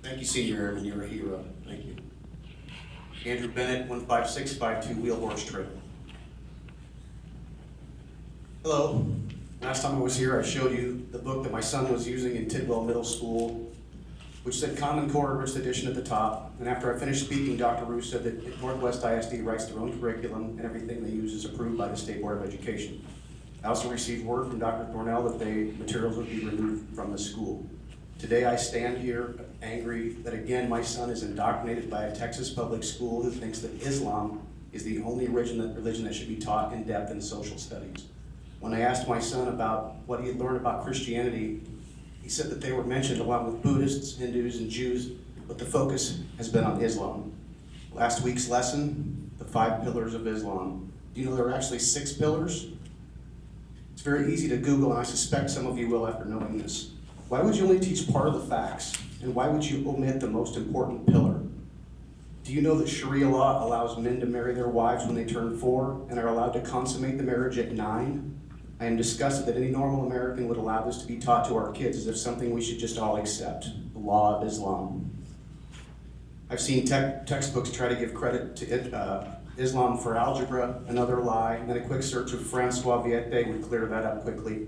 Thank you, Senior Airman. You're a hero. Thank you. Andrew Bennett, 15652 Wheel Horse Trail. Hello. Last time I was here, I showed you the book that my son was using in Tidwell Middle School, which said Common Core Enriched Edition at the top. And after I finished speaking, Dr. Roos said that Northwest ISD writes their own curriculum and everything they use is approved by the State Board of Education. I also received word from Dr. Thornell that the materials would be removed from the school. Today I stand here angry that again my son is indoctrinated by a Texas public school who thinks that Islam is the only religion that should be taught in depth in social studies. When I asked my son about what he had learned about Christianity, he said that they were mentioned along with Buddhists, Hindus, and Jews, but the focus has been on Islam. Last week's lesson, the 5 pillars of Islam. Do you know there are actually 6 pillars? It's very easy to Google, and I suspect some of you will after knowing this. Why would you only teach part of the facts? And why would you omit the most important pillar? Do you know that Sharia law allows men to marry their wives when they turn 4 and are allowed to consummate the marriage at 9? I am disgusted that any normal American would allow this to be taught to our kids as if something we should just all accept, the law of Islam. I've seen textbooks try to give credit to Islam for algebra, another lie, and then a quick search of Francois Viette would clear that up quickly.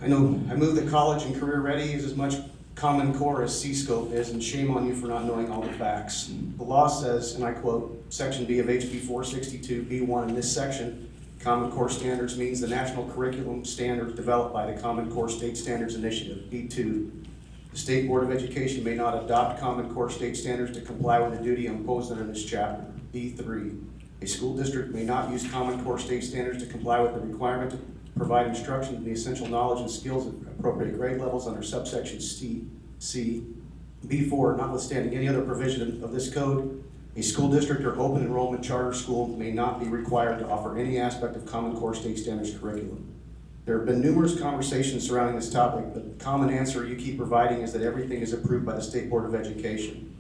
I moved that college and career ready is as much Common Core as C-Scope is, and shame on you for not knowing all the facts. The law says, and I quote, Section B of HB 462, B1, in this section, Common Core Standards means the national curriculum standards developed by the Common Core State Standards Initiative. B2, the State Board of Education may not adopt Common Core State Standards to comply with the duty imposed under this chapter. B3, a school district may not use Common Core State Standards to comply with the requirement to provide instruction in the essential knowledge and skills at appropriate grade levels under subsection C. B4, notwithstanding any other provision of this code, a school district or open enrollment charter school may not be required to offer any aspect of Common Core State Standards curriculum. There have been numerous conversations surrounding this topic, but the common answer you keep providing is that everything is approved by the State Board of Education.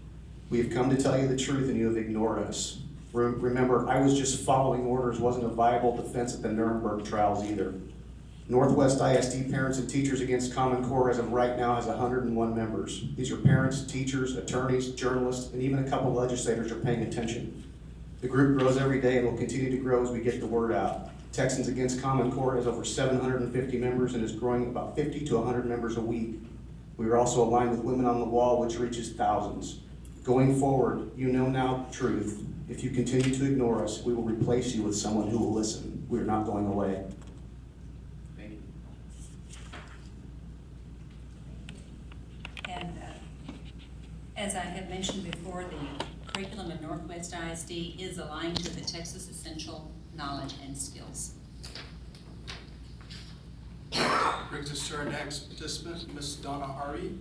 We have come to tell you the truth and you have ignored us. Remember, I was just following orders wasn't a viable defense at the Nuremberg trials either. Northwest ISD Parents and Teachers Against Common Core as of right now has 101 members. These are parents, teachers, attorneys, journalists, and even a couple legislators are paying attention. The group grows every day and will continue to grow as we get the word out. Texans Against Common Core has over 750 members and is growing about 50 to 100 members a week. We are also aligned with Women on the Wall, which reaches thousands. Going forward, you know now the truth. If you continue to ignore us, we will replace you with someone who will listen. We are not going away. Thank you. And as I had mentioned before, the curriculum at Northwest ISD is aligned to the Texas Essential Knowledge and Skills. Brings us to our next participant, Ms. Donna Harvey.